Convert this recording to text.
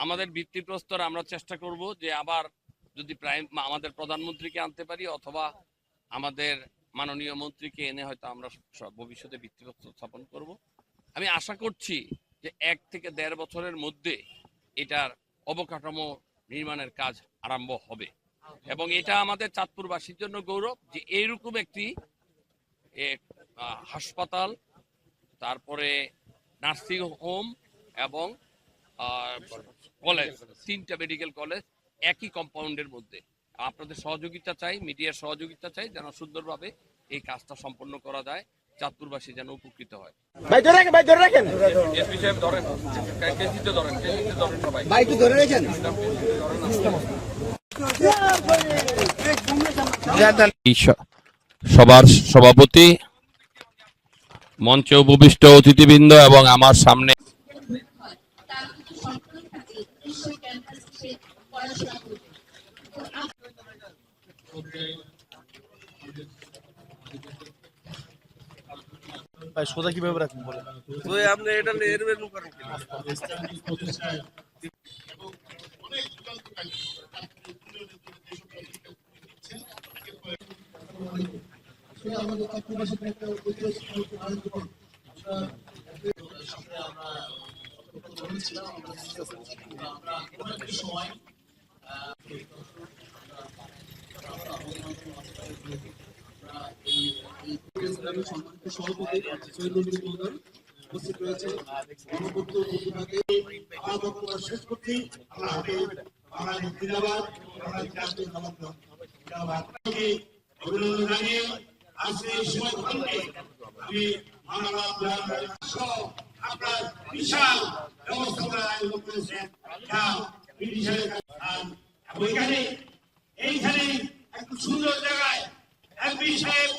আমাদের ভিত্তিপ্রস্তর আমরা চেষ্টা করব যে আবার যদি আমাদের প্রধানমন্ত্রীকে আনতে পারি অথবা আমাদের মাননীয় মন্ত্রীকে এনে হয়তো আমরা ভবিষ্যতে ভিত্তিপ্রস্তর স্থাপন করব। আমি আশা করছি যে 1 থেকে 1.5 বছরের মধ্যে এটার অবকাঠামো নির্মাণের কাজ আরম্ভ হবে এবং এটা আমাদের চাঁদপুরবাসীর জন্য গৌরব যে এইরকম একটি হাসপাতাল, তারপরে নার্সিং হোম এবং কলেজ, 3টা মেডিকেল কলেজ একই কম্পাউন্ডের মধ্যে। আপনাদের সহযোগিতা চাই, মিডিয়ার সহযোগিতা চাই যেন সুন্দরভাবে এই কাজটা সম্পন্ন করা যায়, চাঁদপুরবাসী যেন উপকৃত হয়। ভাই ধরে রাখেন, ভাই ধরে রাখেন, এসপি সাহেব ধরেন, কেজিতে ধরেন, কেজিতে ধরেন সবাই, ভাই একটু ধরে রাখেন। সবার সভাপতি, মঞ্চে উপবিষ্ট অতিথিবৃন্দ এবং আমার সামনে ভাই সোজা কিভাবে রাখবেন বলেন? ওই আপনি এটা এরবেন করেন কি আমাদের চাকরিবাসীর একটা সময় সম্মানিত সভাপতি উপস্থিত রয়েছে। আমার বক্তব্য শেষ করছি। অভিনন্দন জানিয়ে আজকে এই সময় আমি আপনার বিশাল ব্যবস্থাপনা আয়োজন করেছেন। এইখানে একটু সুন্দর জায়গায় এমপি সাহেব